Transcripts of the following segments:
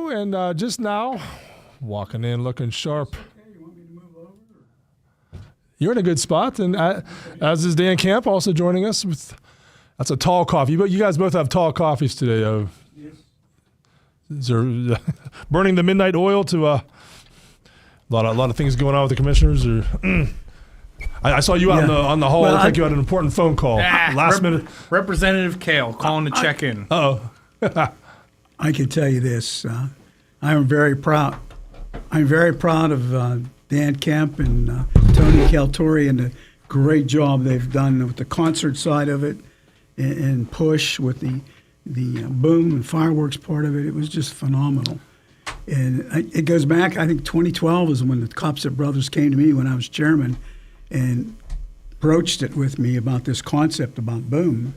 you, and just now, walking in looking sharp. You're in a good spot, and as is Dan Camp, also joining us with. That's a tall coffee. But you guys both have tall coffees today. Yes. Is there burning the midnight oil to a lot of things going on with the commissioners? Or I saw you out on the hall. Well, I think you had an important phone call last minute. Representative Kale calling to check in. Oh, I can tell you this. I'm very proud. I'm very proud of Dan Kemp and Tony Caltori and the great job they've done with the concert side of it and push with the boom and fireworks part of it. It was just phenomenal. And it goes back, I think 2012 is when the Copsett brothers came to me when I was chairman and broached it with me about this concept about boom.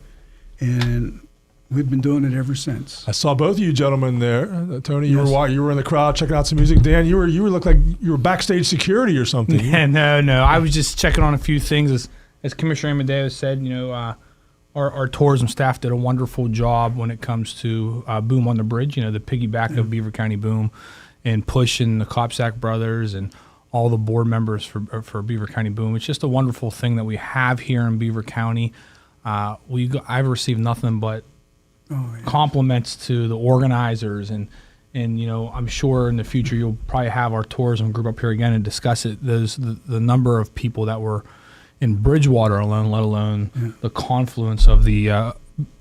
And we've been doing it ever since. I saw both of you gentlemen there. Tony, you Yes. were in the crowd checking out some music. Dan, you looked like you were backstage security or something. Yeah, no. I was just checking on a few things. As Commissioner Amadeo said, our tourism staff did a wonderful job when it comes to Boom on the Bridge, the piggyback of Beaver County Boom, and pushing the Copsack brothers and all the board members for Beaver County Boom. It's just a wonderful thing that we have here in Beaver County. I've received nothing but compliments to the organizers, and I'm sure in the future you'll probably have our tourism group up here again and discuss it. The number of people that were in Bridgewater alone, let alone the confluence of the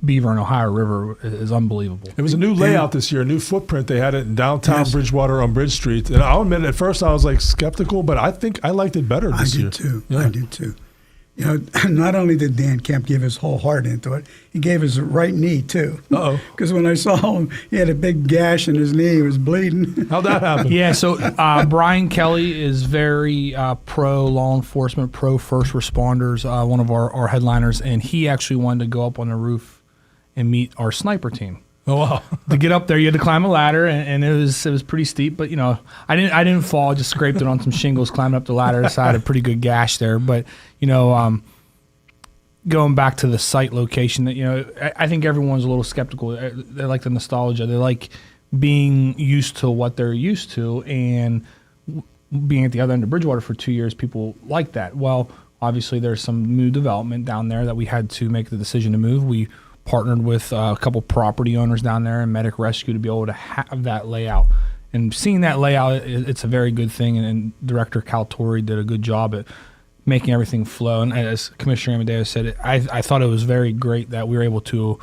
Beaver and Ohio River is unbelievable. It was a new layout this year, a new footprint. They had it in downtown Bridgewater on Bridge Street. And I'll admit, at first I was like skeptical, but I think I liked it better this year. I did too. Not only did Dan Kemp give his whole heart into it, he gave his right knee too. Uh-oh. Because when I saw him, he had a big gash in his knee. He was bleeding. How'd that happen? Yeah, so Brian Kelly is very pro law enforcement, pro first responders, one of our headliners, and he actually wanted to go up on the roof and meet our sniper team. Oh, wow. To get up there, you had to climb a ladder, and it was pretty steep. But I didn't fall. I just scraped it on some shingles, climbing up the ladder. So I had a pretty good gash there. But going back to the site location, I think everyone's a little skeptical. They like the nostalgia. They like being used to what they're used to, and being at the other end of Bridgewater for 2 years, people like that. Well, obviously there's some new development down there that we had to make the decision to move. We partnered with a couple property owners down there and Medic Rescue to be able to have that layout. And seeing that layout, it's a very good thing. And Director Caltori did a good job at making everything flow. And as Commissioner Amadeo said, I thought it was very great that we were able to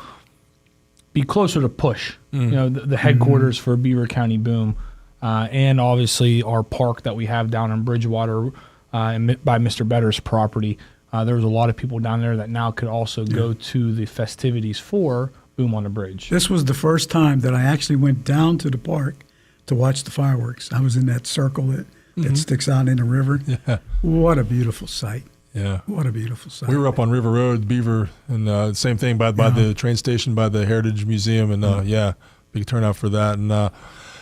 be closer to push, the headquarters for Beaver County Boom, and obviously our park that we have down in Bridgewater by Mr. Better's property. There was a lot of people down there that now could also go to the festivities for Boom on the Bridge. This was the first time that I actually went down to the park to watch the fireworks. I was in that circle that sticks out in the river. Yeah. What a beautiful sight. Yeah. What a beautiful sight. We were up on River Road, Beaver, and same thing by the train station, by the Heritage Museum, and big turnout for that. And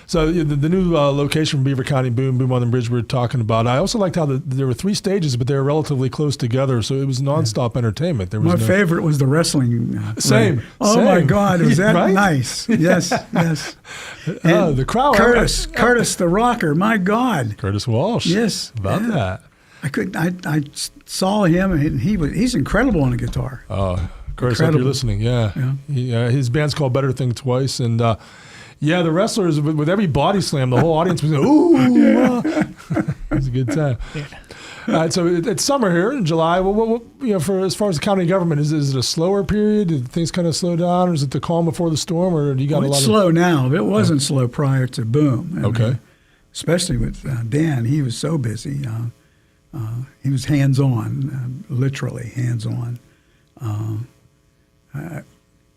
so the new location from Beaver County Boom on the Bridge we were talking about. I also liked how there were 3 stages, but they were relatively close together, so it was nonstop entertainment. There was My favorite was the wrestling. Same. Oh my God, was that right? nice? Yes. The crowd. Curtis the Rocker. My God. Curtis Walsh. Yes. About that. I saw him, and he's incredible on the guitar. Oh, Curtis, if you're listening, his band's called Better Think Twice, and the wrestlers with every body slam, the whole audience was ooh. It was a good time. Yeah. So it's summer here in July. For as far as the county government, is it a slower period? Did things kind of slow down, or is it the calm before the storm, or do you got a lot? It's slow now. It wasn't slow prior to Boom. I mean, especially with Dan, he was so busy. He was hands-on, literally hands-on.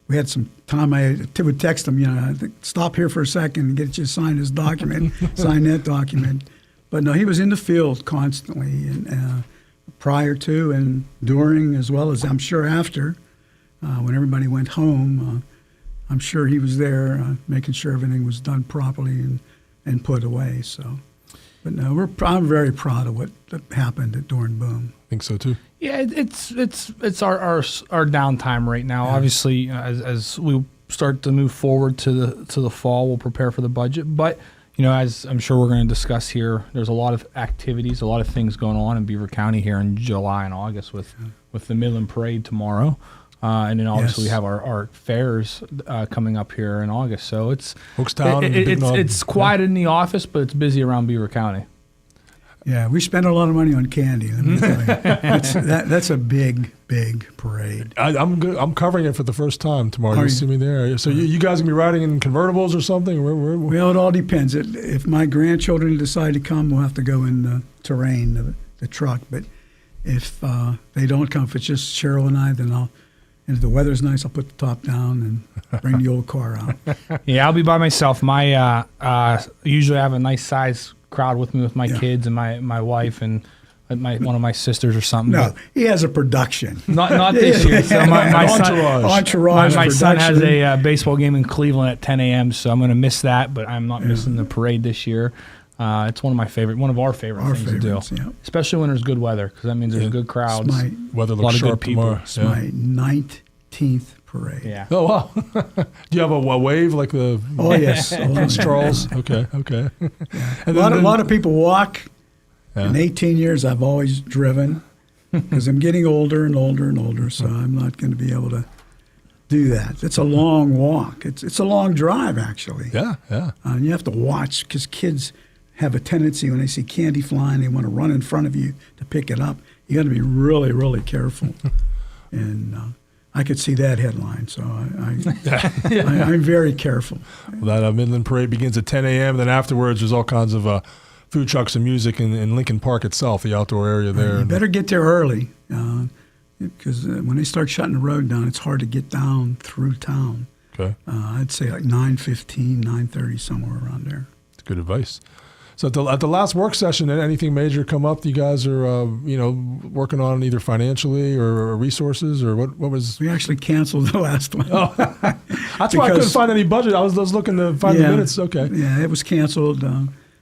We had some time. I would text him, stop here for a second and get you to sign this document, sign that document. But no, he was in the field constantly, and prior to and during, as well as I'm sure after, when everybody went home. I'm sure he was there making sure everything was done properly and put away. So. But no, I'm very proud of what happened during Boom. I think so too. Yeah, it's our downtime right now. Yeah. Obviously, as we start to move forward to the fall. We'll prepare for the budget. But, as I'm sure we're going to discuss here, there's a lot of activities, a lot of things going on in Beaver County here in July and August with the Midland Parade tomorrow. And then obviously we have our fairs coming up here in August. So it's quiet in the office, but it's busy around Beaver County. Yeah, we spend a lot of money on candy. Let me tell you, that's a big parade. I'm covering it for the first time tomorrow. You'll see me there. So you guys gonna be riding in convertibles or something? Well, it all depends. If my grandchildren decide to come, we'll have to go in the terrain, the truck. But if they don't come, if it's just Cheryl and I, then and if the weather's nice, I'll put the top down and bring the old car out. Yeah, I'll be by myself. My usually I have a nice size crowd with me with my kids and my wife and one of my sisters or something. No, he has a production. Not this year. So my son has a baseball game in Cleveland at 10 a.m. So I'm going to miss that, but I'm not missing the parade this year. It's one of our favorite things to do, especially when there's good weather, because that means there's a good crowd. Weather looks sharp tomorrow. It's my 19th parade. Yeah. Oh wow! Do you have a wave like the? Oh yes, Prince Charles. Okay. Yeah. A lot of people walk. In 18 years, I've always driven because I'm getting older and older and older. So I'm not going to be able to do that. It's a long walk. It's a long drive actually. Yeah. And you have to watch because kids have a tendency when they see candy flying, they want to run in front of you to pick it up. You got to be really, really careful. And I could see that headline, so I'm very careful. Well, that Midland Parade begins at 10 a.m. Then afterwards, there's all kinds of food trucks and music in Lincoln Park itself, the outdoor area there. You better get there early because when they start shutting the road down, it's hard to get down through town. Okay. I'd say like 9:15, 9:30, somewhere around there. That's good advice. So at the last work session, did anything major come up that you guys are working on either financially or resources, or what was? We actually canceled the last one. Oh, that's why I couldn't find any budget. I was looking to find the minutes. Okay. Yeah, it was canceled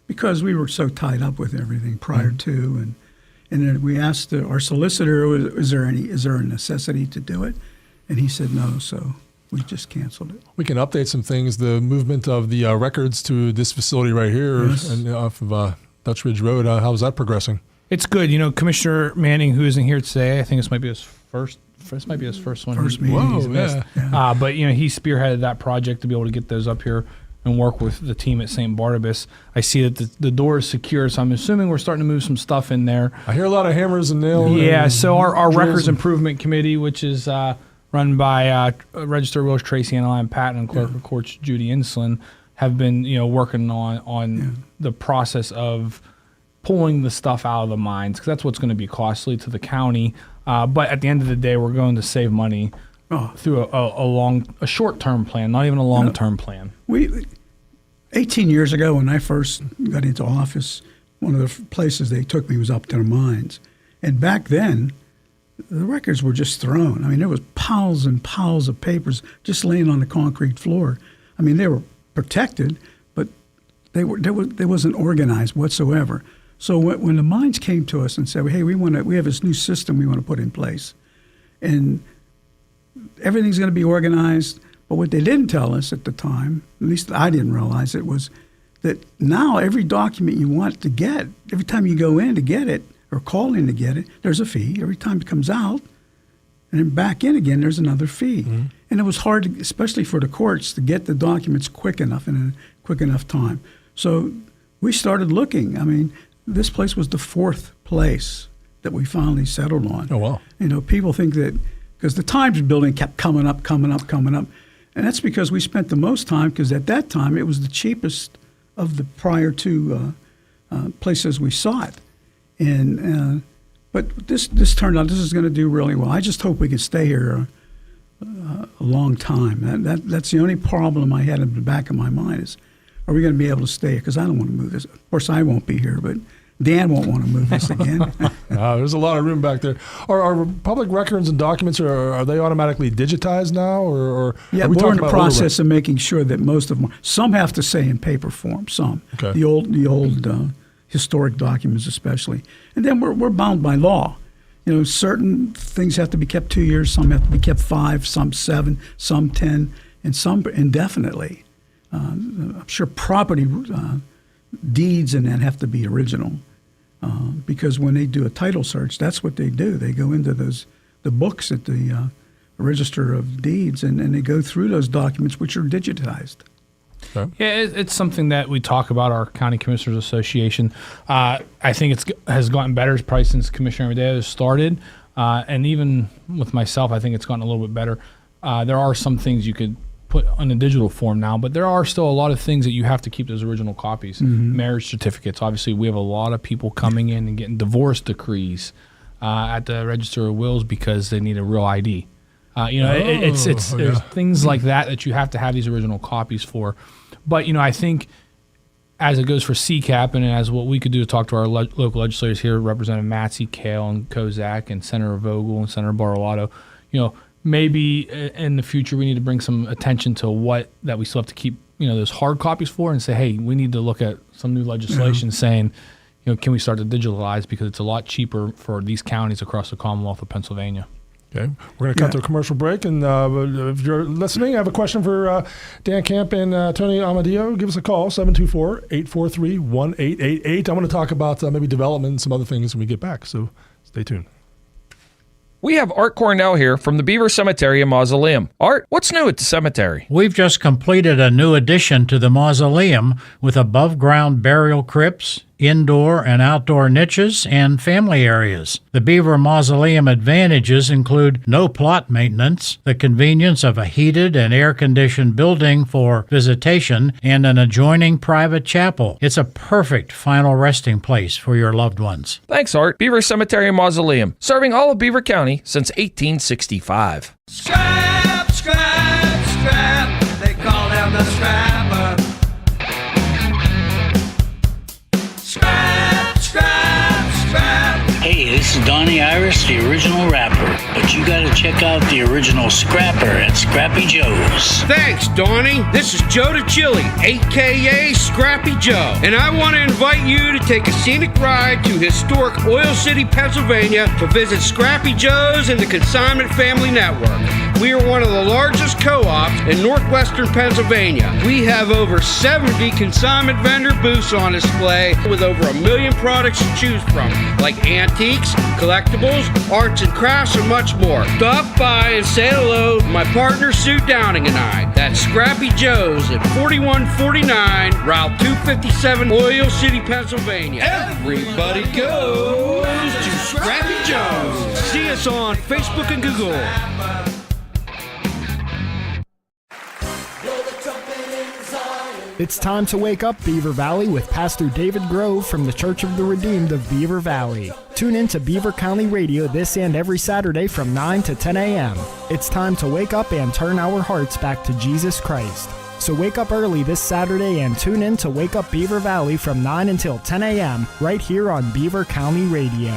because we were so tied up with everything prior to, and then we asked our solicitor, is there a necessity to do it? And he said no, so we just canceled it. We can update some things. The movement of the records to this facility right here and off of Dutch Ridge Road, how's that progressing? It's good. Commissioner Manning, who isn't here today, I think this might be his first one. First meeting. Whoa, yeah. But he spearheaded that project to be able to get those up here and work with the team at St. Barnabas. I see that the door is secure, so I'm assuming we're starting to move some stuff in there. I hear a lot of hammers and nails. Yeah, so our Records Improvement Committee, which is run by Register Willis Tracy and Lion Patton and Clerk of Courts Judy Inslin, have been working on the process of pulling the stuff out of the mines, because that's what's going to be costly to the county. But at the end of the day, we're going to save money through a short-term plan, not even a long-term plan. 18 years ago, when I first got into office, one of the places they took me was up to the mines, and back then, the records were just thrown. I mean, there was piles and piles of papers just laying on the concrete floor. I mean, they were protected, but they wasn't organized whatsoever. So when the mines came to us and said, "Hey, we have this new system we want to put in place, and everything's going to be organized," but what they didn't tell us at the time, at least I didn't realize it, was that now every document you want to get, every time you go in to get it, or call in to get it, there's a fee. Every time it comes out, and then back in again, there's another fee. Mm-hmm. And it was hard, especially for the courts, to get the documents quick enough in a quick enough time. So we started looking. I mean, this place was the fourth place that we finally settled on. Oh, wow. People think that, because the Times building kept coming up. And that's because we spent the most time, because at that time, it was the cheapest of the prior two places we sought. But this turned out, this is going to do really well. I just hope we can stay here a long time. That's the only problem I had in the back of my mind is, are we going to be able to stay here? Because I don't want to move this. Of course, I won't be here, but Dan won't want to move this again. There's a lot of room back there. Are public records and documents, are they automatically digitized now? Or yeah, we're in the process of making sure that most of them, some have to stay in paper form, some. Okay. The old historic documents especially. And then we're bound by law. Certain things have to be kept 2 years, some have to be kept 5, some 7, some 10. and some indefinitely. I'm sure property deeds and that have to be original, because when they do a title search, that's what they do. They go into the books at the Register of Deeds, and they go through those documents, which are digitized. Okay. Yeah, it's something that we talk about, our County Commissioners Association. I think has gotten better probably since Commissioner Amadeo started. And even with myself, I think it's gotten a little bit better. There are some things you could put on a digital form now, but there are still a lot of things that you have to keep those original copies. Marriage certificates. Obviously, we have a lot of people coming in and getting divorce decrees at the Register of Wills because they need a real ID. There's things like that you have to have these original copies for. But, I think as it goes for CCAP and as what we could do to talk to our local legislators here, Representative Matsey, Kale, and Kozak, and Senator Vogel and Senator Barolato, maybe in the future we need to bring some attention to that we still have to keep, those hard copies for, and say, hey, we need to look at some new legislation saying, can we start to digitalize, because it's a lot cheaper for these counties across the Commonwealth of Pennsylvania. Okay, we're going to cut to a commercial break, and if you're listening, I have a question for Dan Camp and Tony Amadeo. Give us a call, 724-843-1888. I want to talk about maybe development and some other things when we get back, so stay tuned. We have Art Cornell here from the Beaver Cemetery and Mausoleum. Art, what's new at the cemetery? We've just completed a new addition to the mausoleum with above-ground burial crypts, indoor and outdoor niches, and family areas. The Beaver Mausoleum advantages include no plot maintenance, the convenience of a heated and air-conditioned building for visitation, and an adjoining private chapel. It's a perfect final resting place for your loved ones. Thanks, Art. Beaver Cemetery and Mausoleum, serving all of Beaver County since 1865. Scrap, scrap, scrap. They call him the scrapper. Scrap, scrap, scrap. Hey, this is Donnie Iris, the original rapper. But you gotta check out the original scrapper at Scrappy Joe's. Thanks, Donnie. This is Joe DeChili, a.k.a. Scrappy Joe. And I want to invite you to take a scenic ride to historic Oil City, Pennsylvania to visit Scrappy Joe's and the Consignment Family Network. We are one of the largest co-ops in northwestern Pennsylvania. We have over 70 consignment vendor booths on display with over 1 million products to choose from, like antiques, collectibles, arts and crafts, and much more. Stop by and say hello to my partner Sue Downing and I. That's Scrappy Joe's at 4149 Route 257, Oil City, Pennsylvania. Everybody goes to Scrappy Joe's. See us on Facebook and Google. It's time to wake up, Beaver Valley, with Pastor David Grove from the Church of the Redeemed of Beaver Valley. Tune in to Beaver County Radio this and every Saturday from 9 to 10 a.m. It's time to wake up and turn our hearts back to Jesus Christ. So wake up early this Saturday and tune in to Wake Up Beaver Valley from 9 until 10 a.m. right here on Beaver County Radio.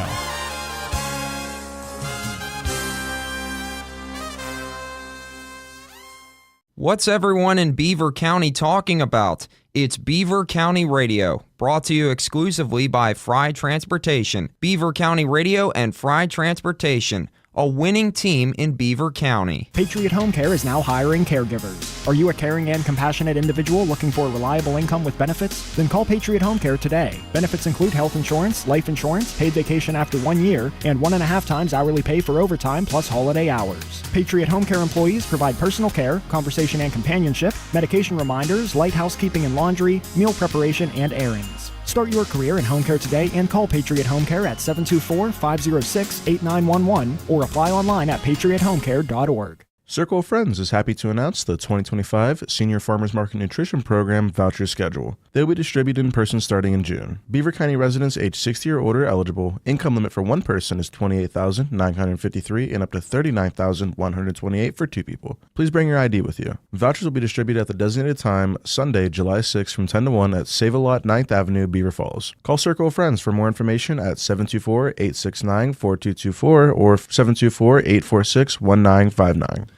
What's everyone in Beaver County talking about? It's Beaver County Radio, brought to you exclusively by Fry Transportation. Beaver County Radio and Fry Transportation, a winning team in Beaver County. Patriot Home Care is now hiring caregivers. Are you a caring and compassionate individual looking for a reliable income with benefits? Then call Patriot Home Care today. Benefits include health insurance, life insurance, paid vacation after 1 year, and 1.5 times hourly pay for overtime plus holiday hours. Patriot Home Care employees provide personal care, conversation and companionship, medication reminders, light housekeeping and laundry, meal preparation, and errands. Start your career in home care today and call Patriot Home Care at 724-506-8911 or apply online at patriothomecare.org. Circle of Friends is happy to announce the 2025 Senior Farmers Market Nutrition Program voucher schedule. They will be distributed in person starting in June. Beaver County residents age 60 or older eligible. Income limit for one person is $28,953 and up to $39,128 for two people. Please bring your ID with you. Vouchers will be distributed at the designated time, Sunday, July 6 from 10 to 1 at Save-A-Lot 9th Avenue, Beaver Falls. Call Circle of Friends for more information at 724-869-4224 or 724-846-1959.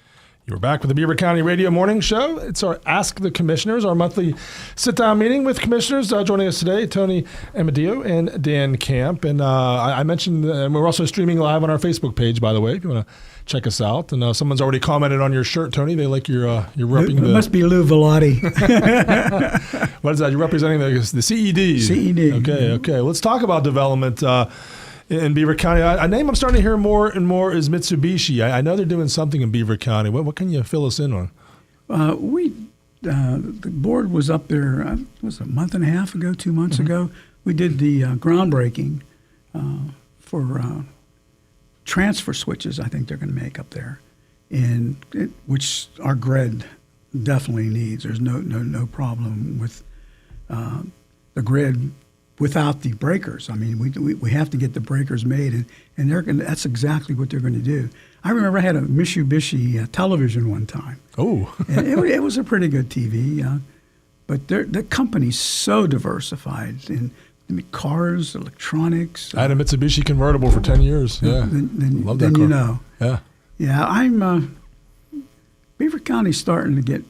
You're back with the Beaver County Radio Morning Show. It's our Ask the Commissioners, our monthly sit-down meeting with commissioners. Joining us today, Tony Amadeo and Dan Camp. And I mentioned we're also streaming live on our Facebook page, by the way, if you want to check us out. And someone's already commented on your shirt, Tony. They like your repping It must be Lou Velotti. What is that? You're representing the CED. CED. Okay. Let's talk about development in Beaver County. A name I'm starting to hear more and more is Mitsubishi. I know they're doing something in Beaver County. What can you fill us in on? The board was up there, was it a month and a half ago, 2 months ago. We did the groundbreaking for transfer switches I think they're going to make up there, which our grid definitely needs. There's no problem with the grid without the breakers. I mean, we have to get the breakers made, and that's exactly what they're going to do. I remember I had a Mitsubishi television one time. Oh. And it was a pretty good TV, but the company's so diversified in cars, electronics. I had a Mitsubishi convertible for 10 years. Yeah, love that car. You know. Yeah. I'm Beaver County's starting to get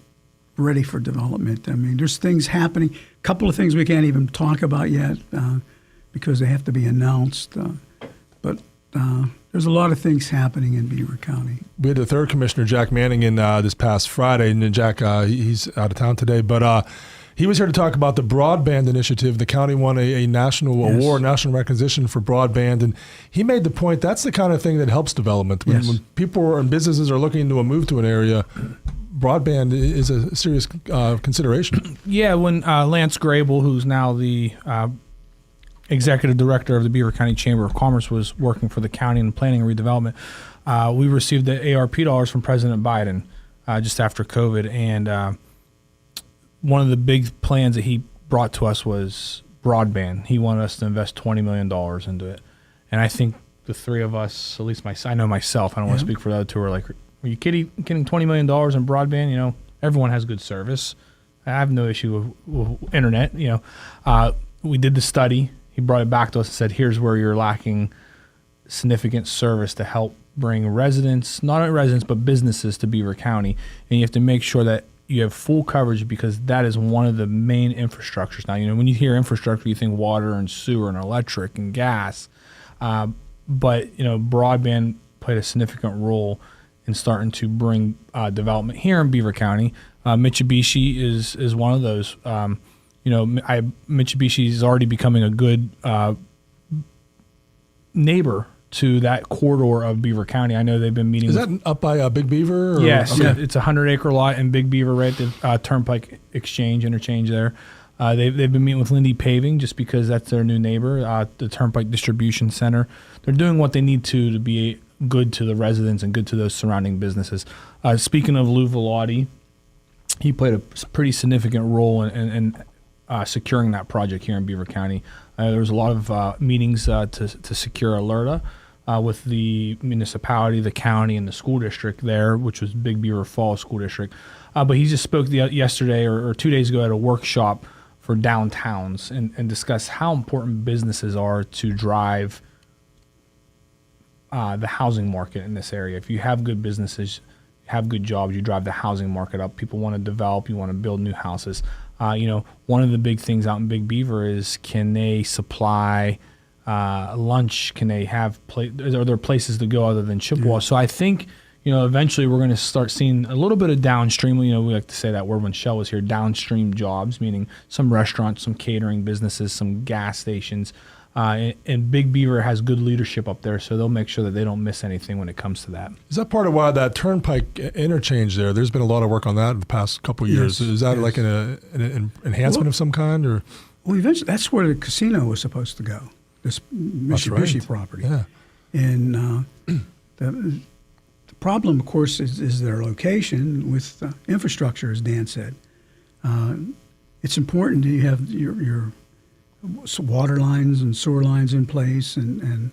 ready for development. I mean, there's things happening. A couple of things we can't even talk about yet because they have to be announced. But there's a lot of things happening in Beaver County. We had the third commissioner, Jack Manning, in this past Friday. And Jack, he's out of town today. But he was here to talk about the broadband initiative. The county won a national award, national recognition for broadband. And he made the point that's the kind of thing that helps development. When people and businesses are looking to move to an area, broadband is a serious consideration. Yeah, when Lance Grable, who's now the executive director of the Beaver County Chamber of Commerce, was working for the county in planning and redevelopment, we received the ARP dollars from President Biden just after COVID. And one of the big plans that he brought to us was broadband. He wanted us to invest $20 million into it. And I think the three of us, at least I know myself, I don't want to speak for the other two, are like, are you kidding $20 million in broadband? You know, everyone has good service. I have no issue with internet. You know, we did the study. He brought it back to us and said, here's where you're lacking significant service to help bring residents, not only residents, but businesses to Beaver County. And you have to make sure that you have full coverage because that is one of the main infrastructures. Now, you know, when you hear infrastructure, you think water and sewer and electric and gas. But, you know, broadband played a significant role in starting to bring development here in Beaver County. Mitsubishi is one of those. You know, Mitsubishi is already becoming a good neighbor to that corridor of Beaver County. I know they've been meeting. Is that up by Big Beaver? Yes, it's a 100-acre lot in Big Beaver, right at the Turnpike interchange there. They've been meeting with Lindy Paving just because that's their new neighbor, the Turnpike Distribution Center. They're doing what they need to be good to the residents and good to those surrounding businesses. Speaking of Lou Velotti, he played a pretty significant role in securing that project here in Beaver County. There was a lot of meetings to secure Alerta with the municipality, the county, and the school district there, which was Big Beaver Falls School District. But he just spoke yesterday or 2 days ago at a workshop for downtowns and discussed how important businesses are to drive the housing market in this area. If you have good businesses, have good jobs, you drive the housing market up. People want to develop, you want to build new houses. You know, one of the big things out in Big Beaver is, can they supply lunch? Can they have are there places to go other than Chippewa? So I think, you know, eventually we're going to start seeing a little bit of downstream. You know, we like to say that word when Shell was here, downstream jobs, meaning some restaurants, some catering businesses, some gas stations. And Big Beaver has good leadership up there, so they'll make sure that they don't miss anything when it comes to that. Is that part of why that Turnpike interchange there's been a lot of work on that in the past couple of years? Is that like an enhancement of some kind? Or? Well, eventually, that's where the casino was supposed to go, this Mitsubishi property. Yeah. And the problem, of course, is their location with infrastructure, as Dan said. It's important to have your water lines and sewer lines in place, and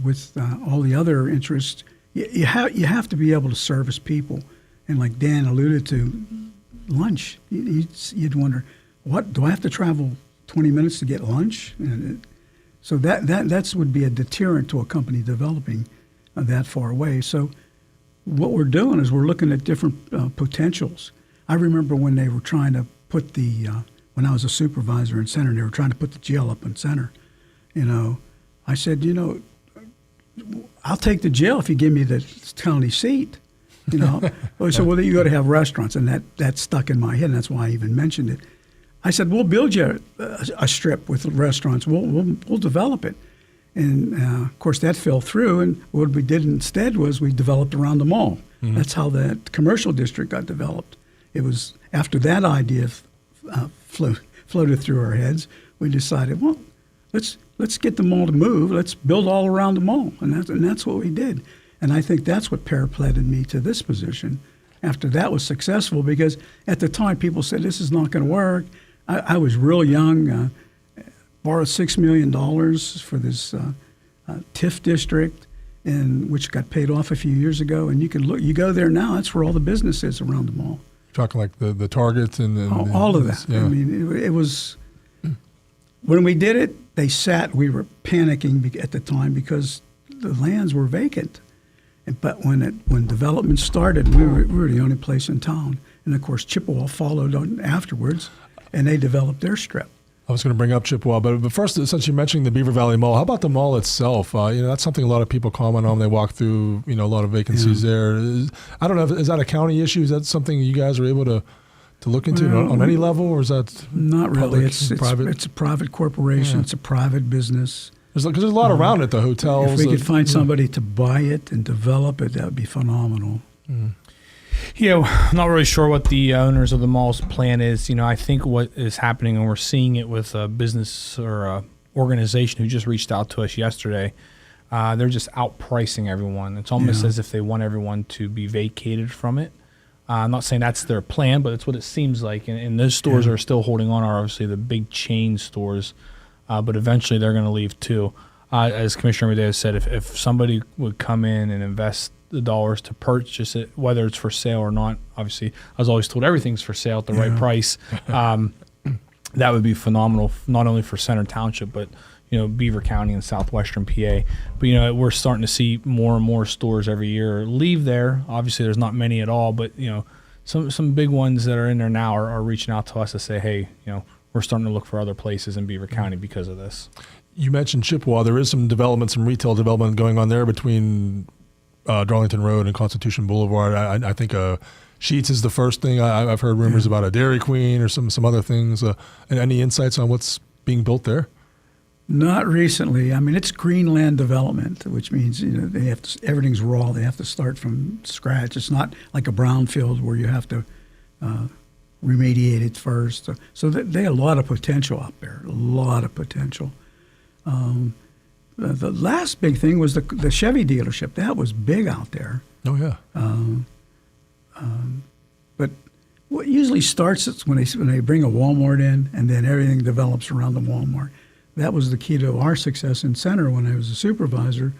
with all the other interests, you have to be able to service people. And like Dan alluded to, lunch. You'd wonder, what do I have to travel 20 minutes to get lunch? And so that would be a deterrent to a company developing that far away. So what we're doing is we're looking at different potentials. I remember when they were trying to put when I was a supervisor in Center, they were trying to put the jail up in Center. I said, I'll take the jail if you give me the county seat. Well, he said, well, you got to have restaurants, and that stuck in my head, and that's why I even mentioned it. I said, we'll build you a strip with restaurants. We'll develop it. And, of course, that fell through, and what we did instead was we developed around the mall. Mm-hmm. That's how the commercial district got developed. It was after that idea floated through our heads, we decided, well, let's get the mall to move. Let's build all around the mall, and that's what we did. And I think that's what parapleted me to this position. After that was successful, because at the time people said this is not going to work. I was real young, borrowed $6 million for this TIF district, which got paid off a few years ago. And you go there now, that's where all the business is around the mall. Talking like the Targets and all of that. Yeah. I mean, it was when we did it. We were panicking at the time because the lands were vacant. But when development started, we were the only place in town. And of course, Chippewa followed on afterwards, and they developed their strip. I was going to bring up Chippewa, but first, since you mentioned the Beaver Valley Mall, how about the mall itself? That's something a lot of people comment on. They walk through, a lot of vacancies there. I don't know, is that a county issue? Is that something you guys are able to look into on any level, or is that not really? It's private? It's a private corporation. Yeah. It's a private business. Because there's a lot around it, the hotels. If we could find somebody to buy it and develop it, that would be phenomenal. Mm. I'm not really sure what the owners of the mall's plan is. I think what is happening, and we're seeing it with a business or a organization who just reached out to us yesterday, they're just outpricing everyone. It's almost as if they want everyone to be vacated from it. I'm not saying that's their plan, but it's what it seems like. And those stores are still holding on, are obviously the big chain stores. But eventually they're going to leave too. As Commissioner Medea said, if somebody would come in and invest the dollars to purchase it, whether it's for sale or not, obviously I was always told everything's for sale at the right price. That would be phenomenal, not only for Center Township, but Beaver County and southwestern PA. But we're starting to see more and more stores every year leave there. Obviously there's not many at all, but some big ones that are in there now are reaching out to us to say, hey, we're starting to look for other places in Beaver County because of this. You mentioned Chippewa. There is some retail development going on there between Darlington Road and Constitution Boulevard. I think Sheetz is the first thing. I've heard rumors about a Dairy Queen or some other things. And any insights on what's being built there? Not recently. I mean, it's greenland development, which means they have everything's raw. They have to start from scratch. It's not like a brownfield where you have to remediate it first. So they have a lot of potential out there, a lot of potential. The last big thing was the Chevy dealership. That was big out there. Oh, yeah. But what usually starts is when they bring a Walmart in, and then everything develops around the Walmart. That was the key to our success in Center when I was a supervisor.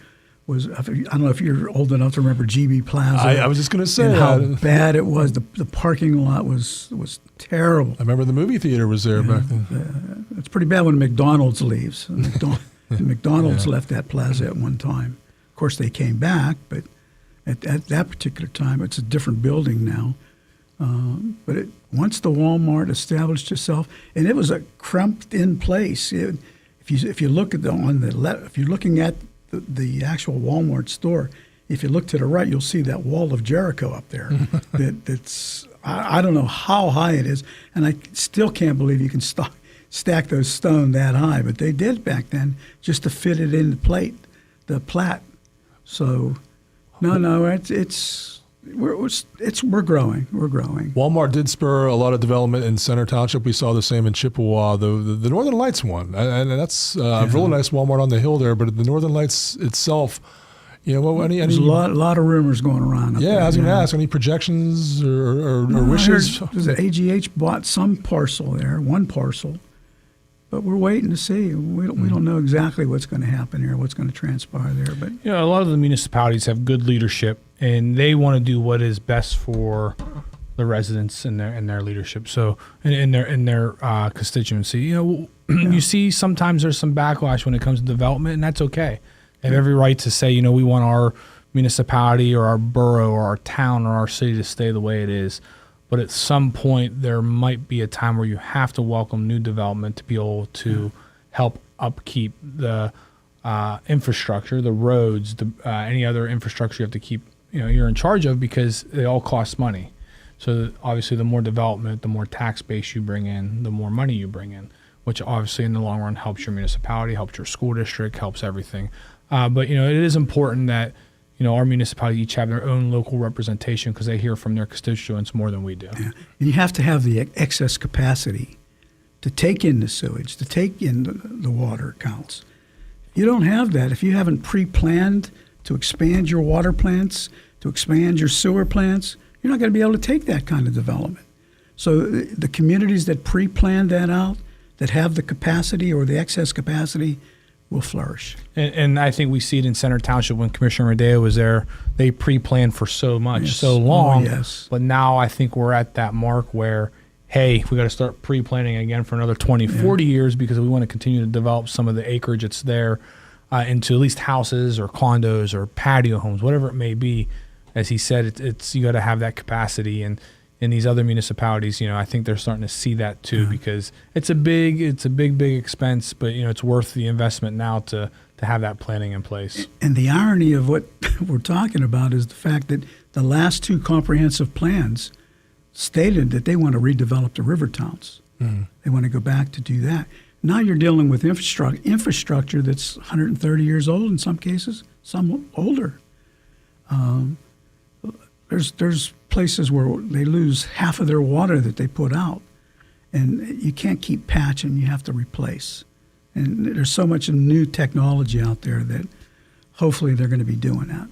I don't know if you're old enough to remember GB Plaza. I was just going to say and how bad it was. The parking lot was terrible. I remember the movie theater was there back then. It's pretty bad when McDonald's leaves. McDonald's left that plaza at one time. Of course, they came back, but at that particular time, it's a different building now. But once the Walmart established itself, and it was a cramped-in place. If you look at if you're looking at the actual Walmart store, if you look to the right, you'll see that wall of Jericho up there. I don't know how high it is, and I still can't believe you can stack those stone that high, but they did back then just to fit it in the plat. So, we're growing. We're growing. Walmart did spur a lot of development in Center Township. We saw the same in Chippewa. The Northern Lights one, and that's a really nice Walmart on the hill there. But the Northern Lights itself, there's a lot of rumors going around. I was going to ask, any projections or wishes? AGH bought some parcel there, one parcel, but we're waiting to see. We don't know exactly what's going to happen here, what's going to transpire there. But a lot of the municipalities have good leadership, and they want to do what is best for the residents and their leadership. So in their constituency, you see sometimes there's some backlash when it comes to development, and that's okay. They have every right to say, we want our municipality or our borough or our town or our city to stay the way it is. But at some point, there might be a time where you have to welcome new development to be able to help upkeep the infrastructure, the roads, any other infrastructure you have to keep, you're in charge of, because they all cost money. So obviously, the more development, the more tax base you bring in, the more money you bring in, which obviously in the long run helps your municipality, helps your school district, helps everything. But it is important that our municipalities each have their own local representation, because they hear from their constituents more than we do. Yeah. And you have to have the excess capacity to take in the sewage, to take in the water accounts. You don't have that if you haven't pre-planned to expand your water plants, to expand your sewer plants. You're not going to be able to take that kind of development. So the communities that pre-plan that out, that have the capacity or the excess capacity, will flourish. And I think we see it in Center Township when Commissioner Rodeo was there. They pre-planned for so much, Yes. so long. Oh, yes. But now I think we're at that mark where, hey, we got to start pre-planning again for another 20, 40 years, because we want to continue to develop some of the acreage that's there into at least houses or condos or patio homes, whatever it may be. As he said, it's you got to have that capacity. And in these other municipalities, I think they're starting to see that too, because it's a big expense, but it's worth the investment now to have that planning in place. And the irony of what we're talking about is the fact that the last two comprehensive plans stated that they want to redevelop the river towns. Mm-hmm. They want to go back to do that. Now you're dealing with infrastructure that's 130 years old in some cases, some older. There's places where they lose half of their water that they put out, and you can't keep patching. You have to replace. And there's so much new technology out there that hopefully they're going to be doing that.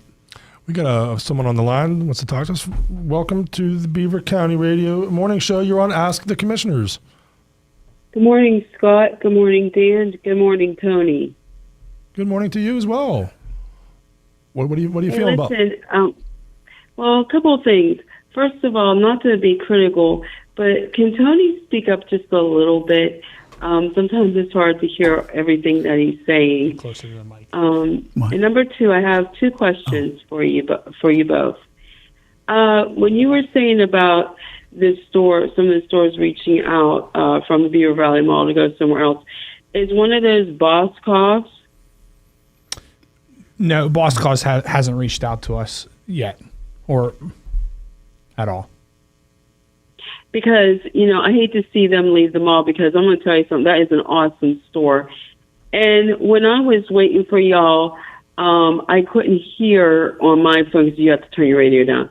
We got someone on the line who wants to talk to us. Welcome to the Beaver County Radio Morning Show. You're on Ask the Commissioners. Good morning, Scott. Good morning, Dan. Good morning, Tony. Good morning to you as well. What do you feel about? Well, a couple of things. First of all, not to be critical, but can Tony speak up just a little bit? Sometimes it's hard to hear everything that he's saying. Closer to the mic. And number two, I have two questions for you both. When you were saying about this store, some of the stores reaching out from the Beaver Valley Mall to go somewhere else, is one of those Boscovs? No, Boscovs hasn't reached out to us yet, or at all. Because, I hate to see them leave the mall, because I'm going to tell you something, that is an awesome store. And when I was waiting for y'all, I couldn't hear on my phone because you have to turn your radio down.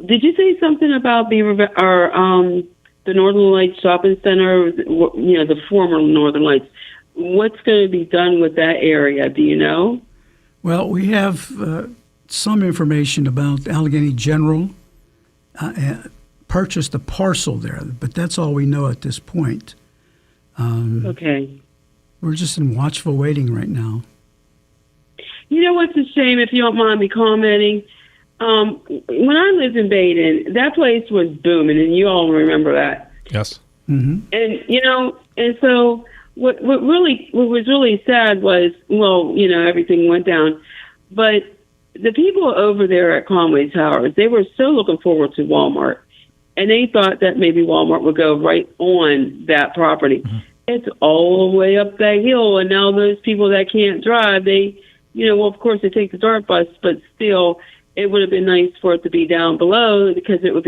Did you say something about the Northern Lights Shopping Center, the former Northern Lights? What's going to be done with that area? Do you know? Well, we have some information about Allegheny General purchased a parcel there, but that's all we know at this point. Okay. We're just in watchful waiting right now. You know what's a shame, if you don't mind me commenting? When I lived in Baden, that place was booming, and you all remember that. Yes. Mm-hmm. And, and so what was really sad was, everything went down. But the people over there at Conway Towers, they were so looking forward to Walmart. And they thought that maybe Walmart would go right on that property. Mm-hmm. It's all the way up that hill, and now those people that can't drive, they, of course they take the DART bus, but still, it would have been nice for it to be down below, because it would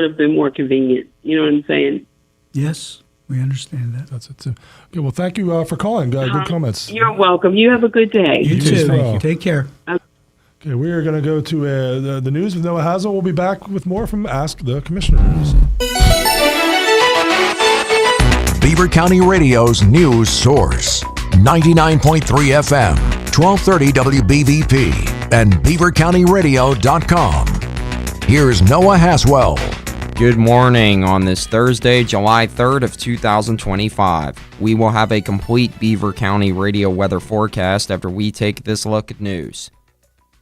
have been more convenient. You know what I'm saying? Yes, we understand that. That's it too. Okay, well, thank you for calling. Good comments. You're welcome. You have a good day. You too. Thank you. Take care. Okay, we are going to go to the news with Noah Hazel. We'll be back with more from Ask the Commissioners. Beaver County Radio's news source. 99.3 FM, 1230 WBVP, and BeaverCountyRadio.com. Here's Noah Haswell. Good morning on this Thursday, July 3rd of 2025. We will have a complete Beaver County radio weather forecast after we take this look at news.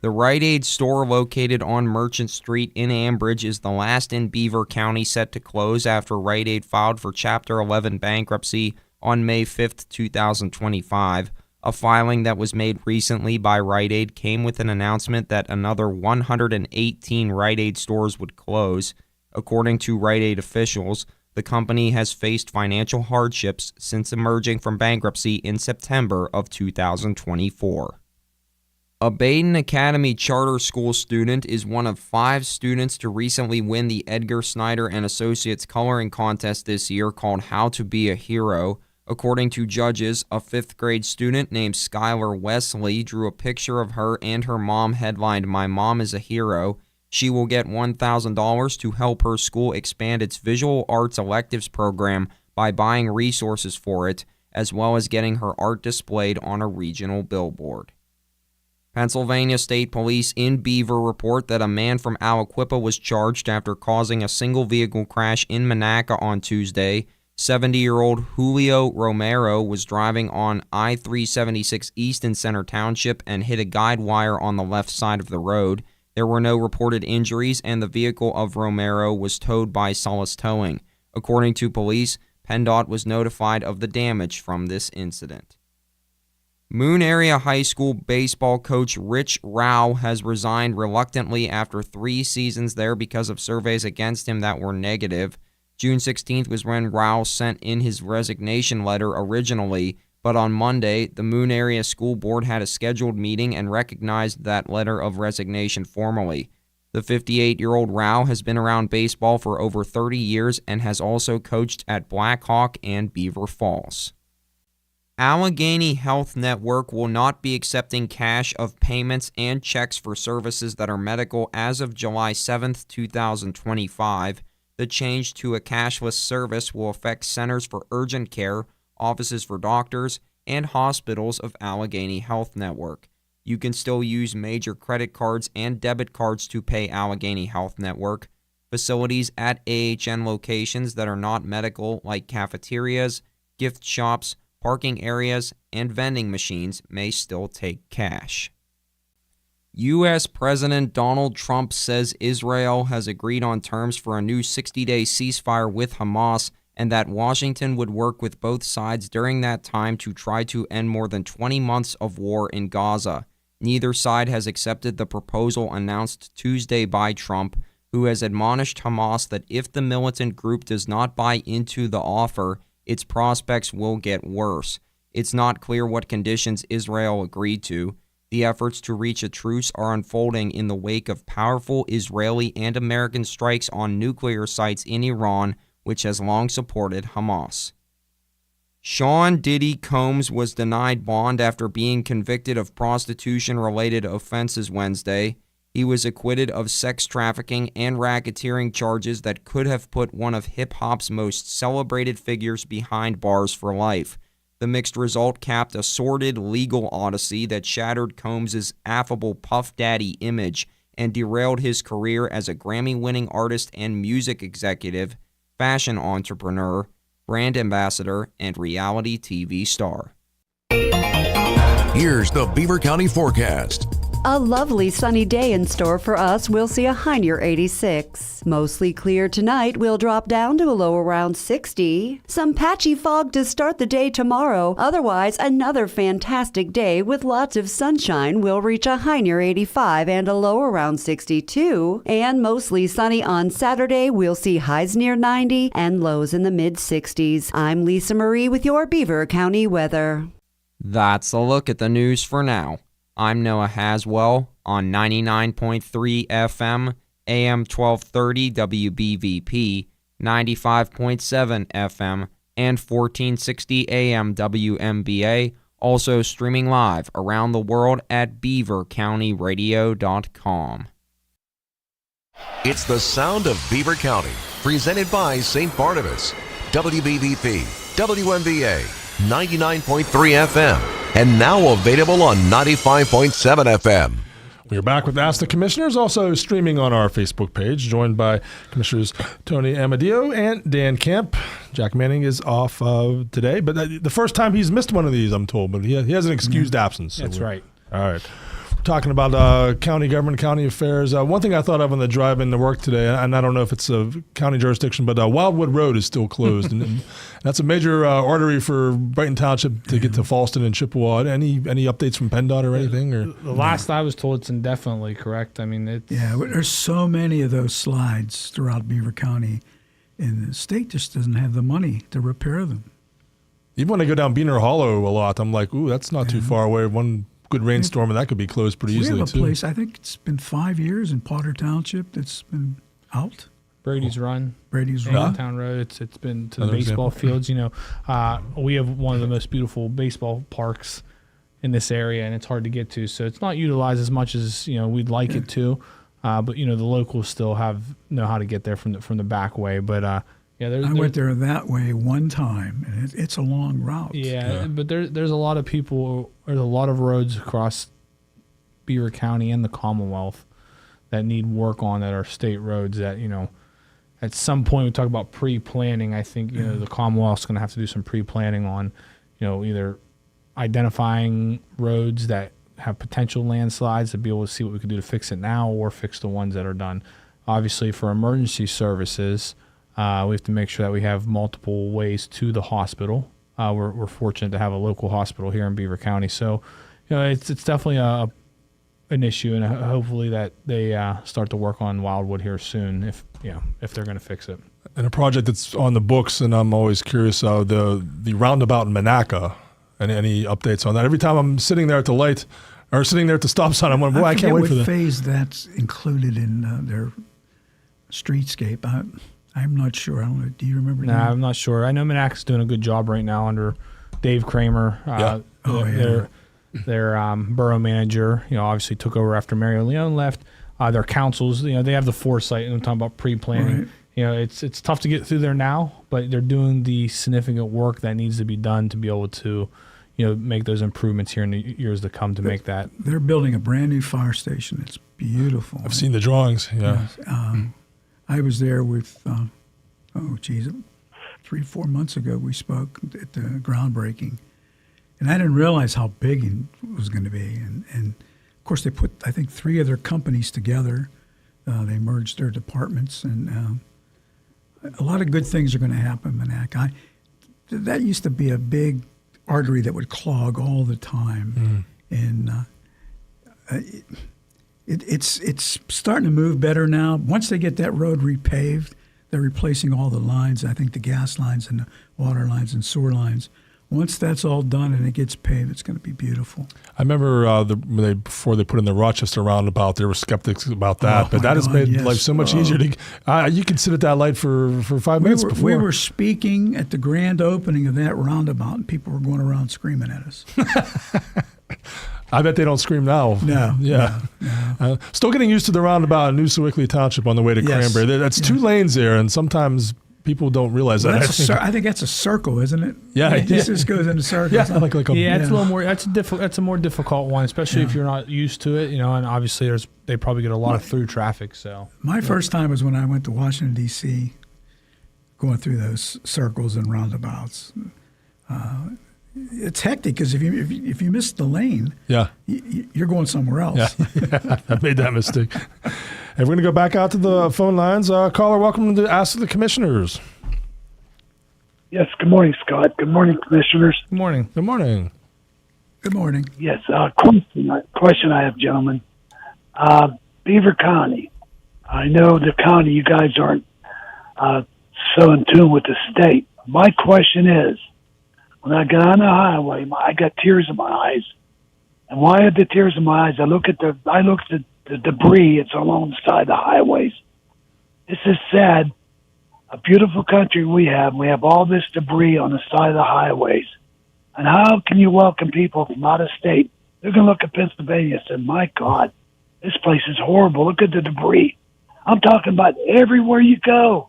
The Rite Aid store located on Merchant Street in Ambridge is the last in Beaver County set to close after Rite Aid filed for Chapter 11 bankruptcy on May 5th, 2025. A filing that was made recently by Rite Aid came with an announcement that another 118 Rite Aid stores would close. According to Rite Aid officials, the company has faced financial hardships since emerging from bankruptcy in September of 2024. A Baden Academy charter school student is one of 5 students to recently win the Edgar Snyder and Associates coloring contest this year called How to Be a Hero. According to judges, a 5th grade student named Skylar Wesley drew a picture of her and her mom headlined, "My Mom is a Hero." She will get $1,000 to help her school expand its visual arts electives program by buying resources for it, as well as getting her art displayed on a regional billboard. Pennsylvania State Police in Beaver report that a man from Aliquippa was charged after causing a single vehicle crash in Monaca on Tuesday. 70-year-old Julio Romero was driving on I-376 East in Center Township and hit a guide wire on the left side of the road. There were no reported injuries, and the vehicle of Romero was towed by Solace Towing. According to police, PennDOT was notified of the damage from this incident. Moon Area High School baseball coach Rich Rao has resigned reluctantly after 3 seasons there because of surveys against him that were negative. June 16th was when Rao sent in his resignation letter originally, but on Monday, the Moon Area School Board had a scheduled meeting and recognized that letter of resignation formally. The 58-year-old Rao has been around baseball for over 30 years and has also coached at Black Hawk and Beaver Falls. Allegheny Health Network will not be accepting cash of payments and checks for services that are medical as of July 7th, 2025. The change to a cashless service will affect centers for urgent care, offices for doctors, and hospitals of Allegheny Health Network. You can still use major credit cards and debit cards to pay Allegheny Health Network. Facilities at AHN locations that are not medical, like cafeterias, gift shops, parking areas, and vending machines, may still take cash. U.S. President Donald Trump says Israel has agreed on terms for a new 60-day ceasefire with Hamas and that Washington would work with both sides during that time to try to end more than 20 months of war in Gaza. Neither side has accepted the proposal announced Tuesday by Trump, who has admonished Hamas that if the militant group does not buy into the offer, its prospects will get worse. It's not clear what conditions Israel agreed to. The efforts to reach a truce are unfolding in the wake of powerful Israeli and American strikes on nuclear sites in Iran, which has long supported Hamas. Sean Diddy Combs was denied bond after being convicted of prostitution-related offenses Wednesday. He was acquitted of sex trafficking and racketeering charges that could have put one of hip-hop's most celebrated figures behind bars for life. The mixed result capped a sordid legal odyssey that shattered Combs' affable Puff Daddy image and derailed his career as a Grammy-winning artist and music executive, fashion entrepreneur, brand ambassador, and reality TV star. Here's the Beaver County forecast. A lovely sunny day in store for us. We'll see a high near 86. Mostly clear tonight. We'll drop down to a low around 60. Some patchy fog to start the day tomorrow. Otherwise, another fantastic day with lots of sunshine. We'll reach a high near 85 and a low around 62. And mostly sunny on Saturday. We'll see highs near 90 and lows in the mid-60s. I'm Lisa Marie with your Beaver County weather. That's a look at the news for now. I'm Noah Haswell on 99.3 FM, AM 1230 WBVP, 95.7 FM, and 1460 AM WMBA, also streaming live around the world at beavercountyradio.com. It's the sound of Beaver County, presented by St. Barnabas, WBVP, WMBA, 99.3 FM, and now available on 95.7 FM. We're back with Ask the Commissioners, also streaming on our Facebook page, joined by Commissioners Tony Amadeo and Dan Kemp. Jack Manning is off today, but the first time he's missed one of these, I'm told, but he has an excused absence. So That's right. All right. talking about county government, county affairs. One thing I thought of on the drive into work today, and I don't know if it's a county jurisdiction, but Wildwood Road is still closed, and that's a major artery for Brighton Township to get to Falston and Chippewa. Any updates from PennDOT or anything? Or the last I was told, it's indefinitely correct. I mean, there's so many of those slides throughout Beaver County, and the state just doesn't have the money to repair them. Even when I go down Beaner Hollow a lot, I'm like, ooh, that's not too far away. One good rainstorm, and that could be closed pretty easily, we have a place, I think it's been 5 years in Potter Township that's been out. Brady's Run. Town Road. It's been to the baseball fields. We have one of the most beautiful baseball parks in this area, and it's hard to get to. So it's not utilized as much as we'd like it to. But the locals still know how to get there from the back way. But I went there that way one time, and it's a long route. Yeah. But there's a lot of people. There's a lot of roads across Beaver County and the Commonwealth that need work on that are state roads that at some point we talk about pre-planning. I think the Commonwealth's going to have to do some pre-planning on either identifying roads that have potential landslides to be able to see what we could do to fix it now or fix the ones that are done. Obviously, for emergency services, we have to make sure that we have multiple ways to the hospital. We're fortunate to have a local hospital here in Beaver County, so it's definitely an issue, and hopefully that they start to work on Wildwood here soon if they're going to fix it. And a project that's on the books, and I'm always curious, the roundabout in Monaca, and any updates on that. Every time I'm sitting there at the light or sitting there at the stop sign, I'm wondering, boy, I can't wait for that. What phase that's included in their streetscape? I'm not sure. I don't know. Do you remember? No, I'm not sure. I know Monaca's doing a good job right now under Dave Kramer. Their borough manager, obviously took over after Mario Leone left. Their councils, they have the foresight, and I'm talking about pre-planning. Right. It's tough to get through there now, but they're doing the significant work that needs to be done to be able to, make those improvements here in the years to come to make that. They're building a brand new fire station. It's beautiful. I've seen the drawings. Yeah. I was there with, 3-4 months ago we spoke at the groundbreaking, and I didn't realize how big it was going to be. And of course, they put, I think, 3 other companies together. They merged their departments, and a lot of good things are going to happen in Monaca. That used to be a big artery that would clog all the time, and it's starting to move better now. Once they get that road repaved, they're replacing all the lines. I think the gas lines and the water lines and sewer lines. Once that's all done and it gets paved, it's going to be beautiful. I remember before they put in the Rochester roundabout, there were skeptics about that, but that has made life so much easier. You can sit at that light for 5 minutes before. We were speaking at the grand opening of that roundabout, and people were going around screaming at us. I bet they don't scream now. No. Yeah. No. Still getting used to the roundabout in New Sewickley Township on the way to Cranberry. That's 2 lanes there, and sometimes people don't realize that. I think that's a circle, isn't it? Yeah. It just goes in a circle. Yeah, it's a little more. That's a more difficult one, especially if you're not used to it. And obviously they probably get a lot of through traffic. So my first time was when I went to Washington D.C., going through those circles and roundabouts. It's hectic because if you miss the lane, you're going somewhere else. Yeah, I made that mistake. And we're going to go back out to the phone lines. Caller, welcome to Ask the Commissioners. Yes, good morning, Scott. Good morning, Commissioners. Good morning. Good morning. Good morning. Yes, question I have, gentlemen. Beaver County. I know the county, you guys aren't so in tune with the state. My question is, when I got on the highway, I got tears in my eyes. And why I had the tears in my eyes? I looked at the debris. It's along the side of the highways. This is sad. A beautiful country we have. We have all this debris on the side of the highways. And how can you welcome people from out of state? They're going to look at Pennsylvania and say, my God, this place is horrible. Look at the debris. I'm talking about everywhere you go.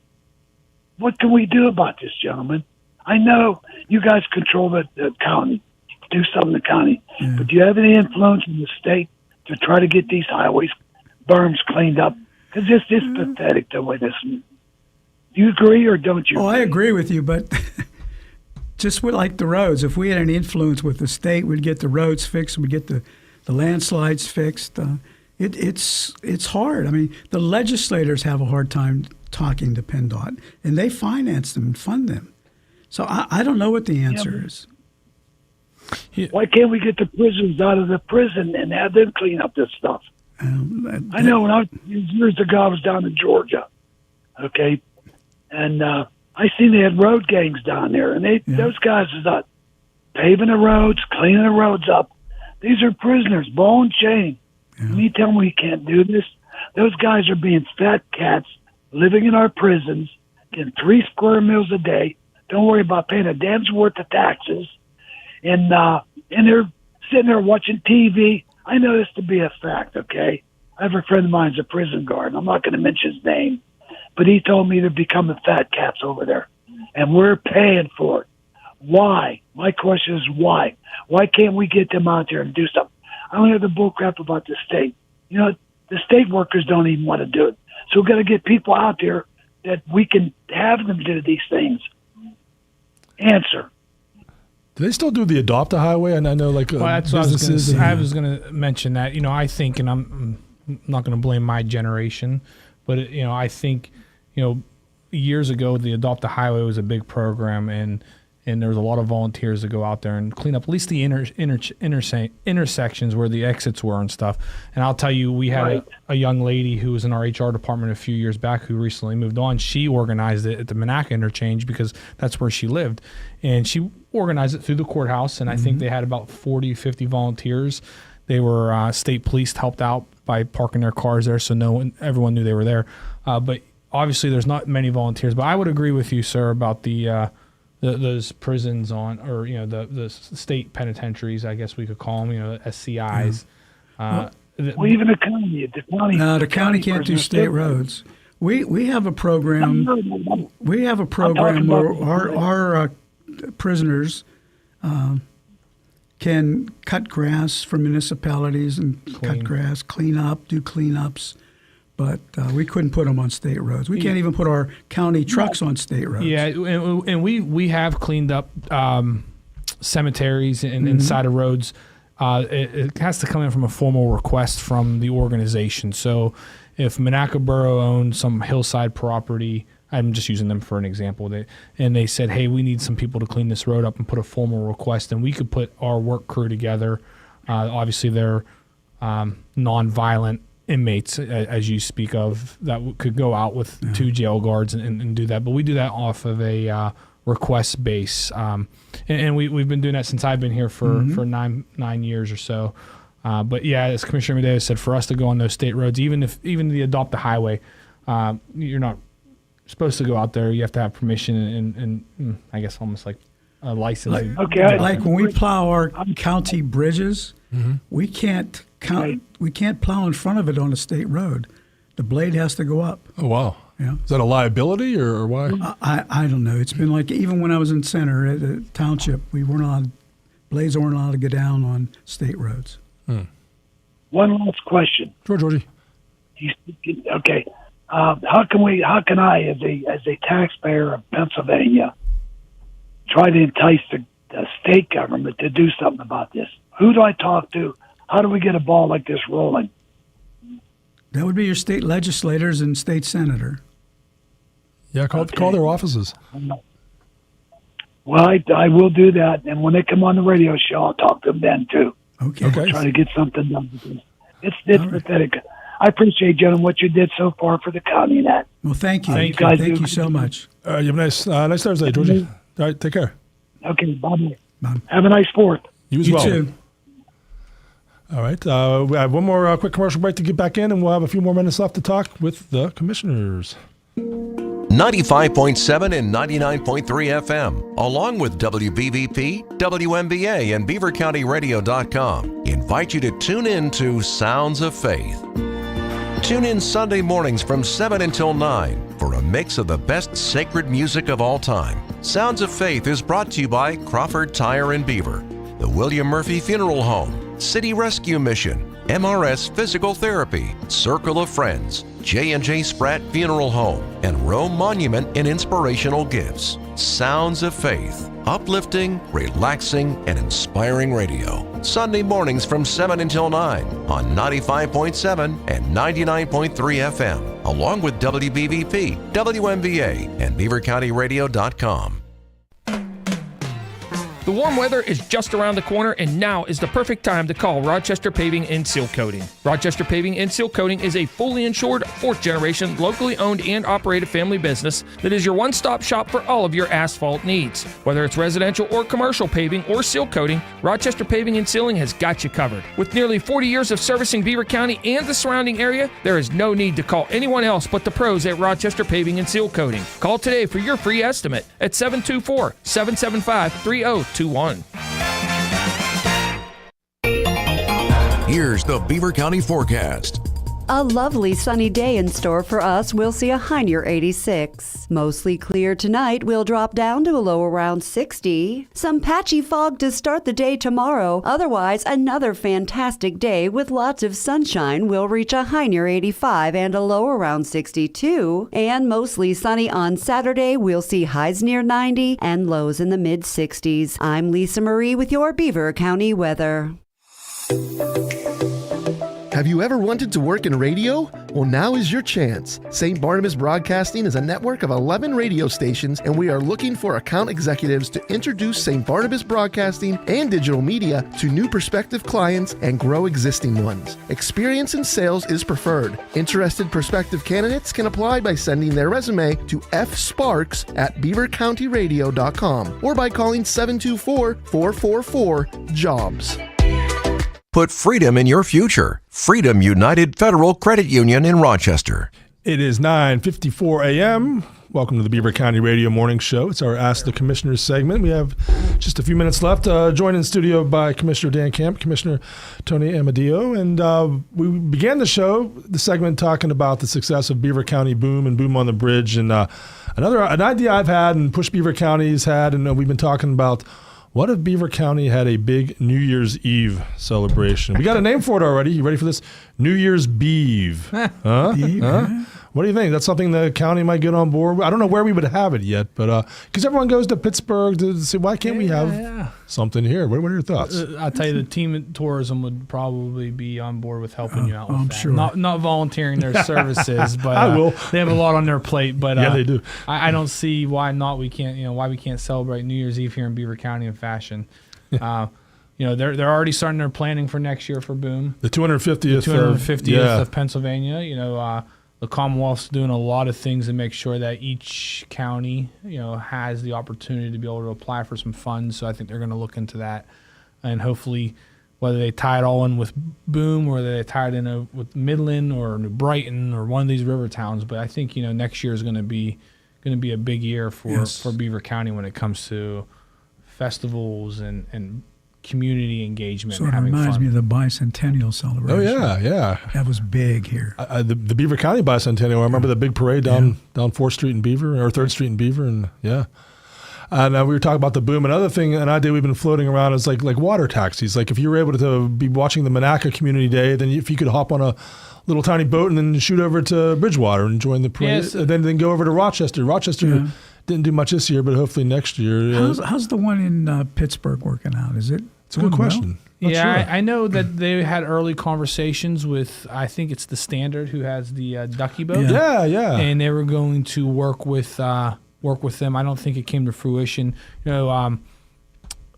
What can we do about this, gentlemen? I know you guys control the county, do something in the county, but do you have any influence in the state to try to get these highways, berms cleaned up? Because it's just pathetic the way this. Do you agree or don't you? Oh, I agree with you, but just like the roads, if we had any influence with the state, we'd get the roads fixed, we'd get the the landslides fixed. It's hard. I mean, the legislators have a hard time talking to PennDOT, and they finance them and fund them. So I don't know what the answer is. Why can't we get the prisoners out of the prison and have them clean up this stuff? I know years ago I was down in Georgia, okay, and I seen they had road gangs down there, and those guys is not paving the roads, cleaning the roads up. These are prisoners, ball and chain. Yeah. You tell me we can't do this? Those guys are being fat cats, living in our prisons, getting 3 square meals a day. Don't worry about paying a damn's worth of taxes. And they're sitting there watching TV. I know this to be a fact, okay? I have a friend of mine who's a prison guard. I'm not going to mention his name, but he told me they're becoming fat cats over there, and we're paying for it. Why? My question is why? Why can't we get them out there and do something? I don't hear the bullcrap about the state. You know, the state workers don't even want to do it. So we've got to get people out there that we can have them do these things. Answer. Do they still do the Adopt a Highway? And I know, like, that's businesses. I was going to mention that. You know, I think, and I'm not going to blame my generation, but I think, years ago the Adopt a Highway was a big program, and there was a lot of volunteers to go out there and clean up at least the intersections where the exits were and stuff. And I'll tell you, we had a young lady who was in our HR department a few years back who recently moved on. She organized it at the Monaca interchange because that's where she lived. And she organized it through the courthouse, and I think they had about 40, 50 volunteers. They were state police helped out by parking their cars there, so everyone knew they were there. But obviously there's not many volunteers. But I would agree with you, sir, about those prisons the state penitentiaries, I guess we could call them, SCIs. Even the county. No, the county can't do state roads. We have a program. We have a program where our prisoners can cut grass for municipalities and cut grass, clean up, do cleanups. But we couldn't put them on state roads. We can't even put our county trucks on state roads. Yeah, and we have cleaned up cemeteries and inside of roads. It has to come in from a formal request from the organization. So if Monaca Borough owns some hillside property, I'm just using them for an example, and they said, hey, we need some people to clean this road up and put a formal request, and we could put our work crew together. Obviously, they're nonviolent inmates, as you speak of, that could go out with 2 jail guards and do that. But we do that off of a request base. And we've been doing that since I've been here for 9 years or so. But yeah, as Commissioner Medeo said, for us to go on those state roads, even the Adopt a Highway, you're not supposed to go out there. You have to have permission and I guess almost like a license. Like when we plow our county bridges, we can't plow in front of it on a state road. The blade has to go up. Oh, wow. Yeah. Is that a liability or why? I don't know. It's been like, even when I was in Center at the township, blades weren't allowed to go down on state roads. One last question. Sure, Georgie. Okay. How can I, as a taxpayer of Pennsylvania, try to entice the state government to do something about this? Who do I talk to? How do we get a ball like this rolling? That would be your state legislators and state senator. Yeah, call their offices. Well, I will do that, and when they come on the radio show, I'll talk to them then too. Okay. Try to get something done. It's pathetic. I appreciate, gentlemen, what you did so far for the county and that. Well, thank you. Thank you so much. You have a nice Thursday, Georgie. All right, take care. Okay, bye. Have a nice 4th. You as well. Too. All right. We have one more quick commercial break to get back in, and we'll have a few more minutes left to talk with the commissioners. 95.7 and 99.3 FM, along with WBVP, WMBA, and BeaverCountyRadio.com, invite you to tune in to Sounds of Faith. Tune in Sunday mornings from 7 until 9 for a mix of the best sacred music of all time. Sounds of Faith is brought to you by Crawford Tire in Beaver, the William Murphy Funeral Home, City Rescue Mission, MRS Physical Therapy, Circle of Friends, J&J Spratt Funeral Home, and Rome Monument and Inspirational Gifts. Sounds of Faith. Uplifting, relaxing, and inspiring radio. Sunday mornings from 7 until 9 on 95.7 and 99.3 FM, along with WBVP, WMVA, and BeaverCountyRadio.com. The warm weather is just around the corner, and now is the perfect time to call Rochester Paving and Seal Coating. Rochester Paving and Seal Coating is a fully insured, fourth-generation, locally owned and operated family business that is your one-stop shop for all of your asphalt needs. Whether it's residential or commercial paving or seal coating, Rochester Paving and Sealing has got you covered. With nearly 40 years of servicing Beaver County and the surrounding area, there is no need to call anyone else but the pros at Rochester Paving and Seal Coating. Call today for your free estimate at 724-775-3021. Here's the Beaver County forecast. A lovely sunny day in store for us. We'll see a high near 86. Mostly clear tonight. We'll drop down to a low around 60. Some patchy fog to start the day tomorrow. Otherwise, another fantastic day with lots of sunshine. We'll reach a high near 85 and a low around 62. And mostly sunny on Saturday. We'll see highs near 90 and lows in the mid 60s. I'm Lisa Marie with your Beaver County weather. Have you ever wanted to work in radio? Well, now is your chance. St. Barnabas Broadcasting is a network of 11 radio stations, and we are looking for account executives to introduce St. Barnabas Broadcasting and digital media to new prospective clients and grow existing ones. Experience in sales is preferred. Interested prospective candidates can apply by sending their resume to fsparks@beavercountyradio.com or by calling 724-444-JOBS. Put freedom in your future. Freedom United Federal Credit Union in Rochester. It is 9:54 a.m. Welcome to the Beaver County Radio Morning Show. It's our Ask the Commissioners segment. We have just a few minutes left. Joined in studio by Commissioner Dan Camp, Commissioner Tony Amadeo. And we began the segment, talking about the success of Beaver County Boom and Boom on the Bridge. And an idea I've had and Push Beaver County's had, and we've been talking about, what if Beaver County had a big New Year's Eve celebration? We got a name for it already. You ready for this? New Year's Beeve. Huh? What do you think? That's something the county might get on board with? I don't know where we would have it yet, but because everyone goes to Pittsburgh to say, why can't we have something here? What are your thoughts? I'll tell you, the team at tourism would probably be on board with helping you out with that. Sure. Not volunteering their services, but I will. They have a lot on their plate. But yeah, they do. I don't see why we can't celebrate New Year's Eve here in Beaver County in fashion. They're already starting their planning for next year for Boom. The 250th of Pennsylvania. The Commonwealth's doing a lot of things to make sure that each county, has the opportunity to be able to apply for some funds. So I think they're going to look into that, and hopefully, whether they tie it all in with Boom, or whether they tie it in with Midland or New Brighton or one of these river towns. But I think next year is going to be a big year for Beaver County when it comes to festivals and community engagement. Sort of reminds me of the bicentennial celebration. Oh yeah. That was big here. The Beaver County bicentennial. I remember the big parade down 4th Street in Beaver, or 3rd Street in Beaver, and And we were talking about the Boom. Another thing, an idea we've been floating around is like water taxis. Like if you were able to be watching the Monaca Community Day, then if you could hop on a little tiny boat and then shoot over to Bridgewater and join the parade, Yes. and then go over to Rochester. Rochester didn't do much this year, but hopefully next year. How's the one in Pittsburgh working out? Is it? It's a good question. I know that they had early conversations with, I think it's the Standard, who has the Ducky boat. Yeah. And they were going to work with them. I don't think it came to fruition. On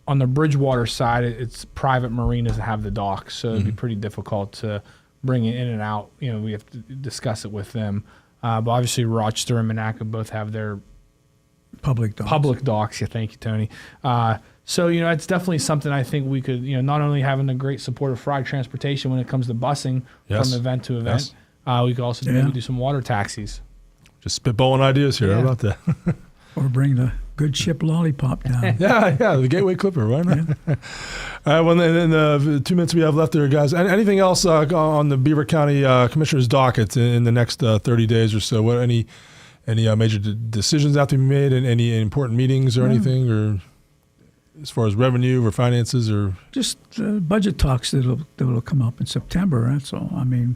the Bridgewater side, it's private marinas that have the docks, so it'd be pretty difficult to bring it in and out. We have to discuss it with them. But obviously, Rochester and Monaca both have their public docks. Yeah, thank you, Tony. So, it's definitely something I think we could, not only having the great support of Fried Transportation when it comes to busing from event to event, we could also maybe do some water taxis. Just spitballing ideas here. How about that? Or bring the good ship Lollipop down. Yeah, the Gateway Clipper. Why not? All right, in the 2 minutes we have left there, guys, anything else on the Beaver County Commissioner's docket in the next 30 days or so? What any major decisions have to be made, and any important meetings or anything, or as far as revenue or finances, or just budget talks that'll come up in September? That's all. I mean,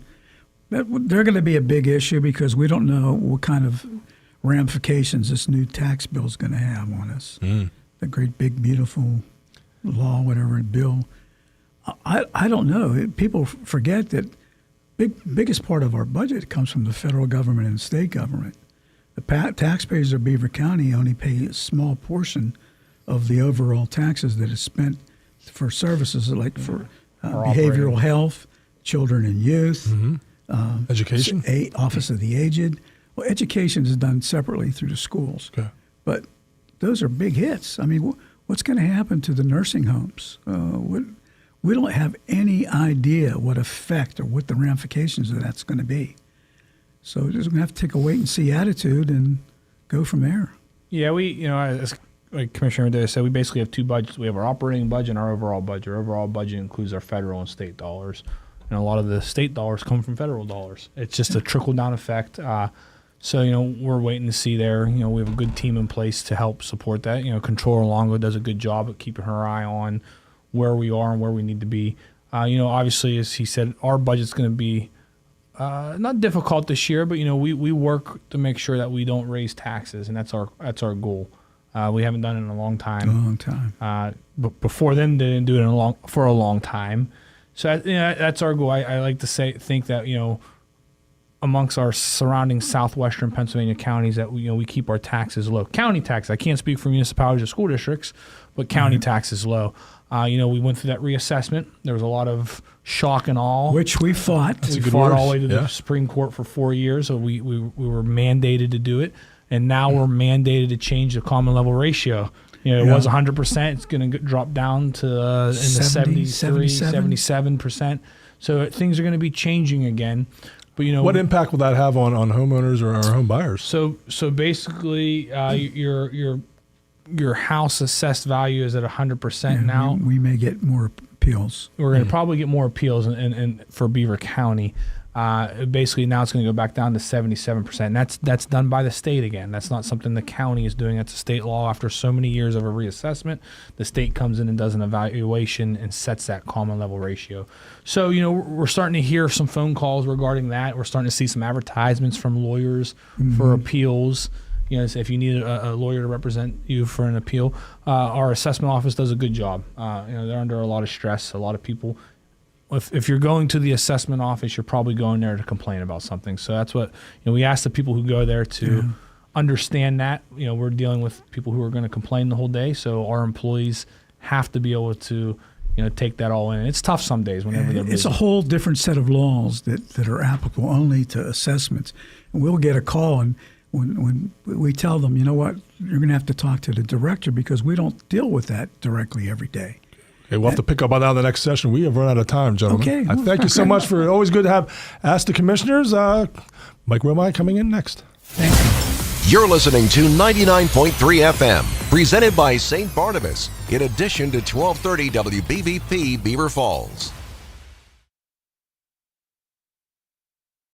they're going to be a big issue because we don't know what kind of ramifications this new tax bill is going to have on us. the great big beautiful law, whatever bill. I don't know. People forget that biggest part of our budget comes from the federal government and the state government. The taxpayers of Beaver County only pay a small portion of the overall taxes that is spent for services like for behavioral health, children and youth, education, Office of the Aged. Well, education is done separately through the schools. Okay. But those are big hits. I mean, what's going to happen to the nursing homes? We don't have any idea what effect or what the ramifications of that's going to be. So we're just going to have to take a wait-and-see attitude and go from there. Yeah, as like Commissioner Day said, we basically have two budgets. We have our operating budget and our overall budget. Our overall budget includes our federal and state dollars. And a lot of the state dollars come from federal dollars. It's just a trickle-down effect. So, we're waiting to see there. We have a good team in place to help support that. Controller Longo does a good job at keeping her eye on where we are and where we need to be. Obviously, as he said, our budget's going to be not difficult this year, but, we work to make sure that we don't raise taxes, and that's our goal. We haven't done it in a long time. But before then, they didn't do it for a long time. So that's our goal. I like to think that amongst our surrounding southwestern Pennsylvania counties that we keep our taxes low. County tax. I can't speak for municipalities or school districts, but county taxes low. We went through that reassessment. There was a lot of shock and awe, which we fought. We fought all the way to the Supreme Court for 4 years. So we were mandated to do it, and now we're mandated to change the common level ratio. It was 100%. It's going to drop down to in the 77%. So things are going to be changing again. But what impact will that have on homeowners or home buyers? So basically, your house assessed value is at 100% now. We may get more appeals. We're going to probably get more appeals in for Beaver County. Basically, now it's going to go back down to 77%. And that's done by the state again. That's not something the county is doing. That's a state law. After so many years of a reassessment, the state comes in and does an evaluation and sets that common level ratio. So, we're starting to hear some phone calls regarding that. We're starting to see some advertisements from lawyers for appeals. So if you need a lawyer to represent you for an appeal, our assessment office does a good job. They're under a lot of stress. A lot of people. If you're going to the assessment office, you're probably going there to complain about something. So that's what we ask the people who go there to understand that. We're dealing with people who are going to complain the whole day, so our employees have to be able to take that all in. It's tough some days whenever they're busy. It's a whole different set of laws that are applicable only to assessments. And we'll get a call, and when we tell them, you're going to have to talk to the director because we don't deal with that directly every day. Okay, we'll have to pick up on that in the next session. We have run out of time, gentlemen. Okay. I thank you so much for always good to have Ask the Commissioners. Mike Romine coming in next. Thank you. You're listening to 99.3 FM, presented by St. Barnabas, in addition to 1230 WBVP Beaver Falls.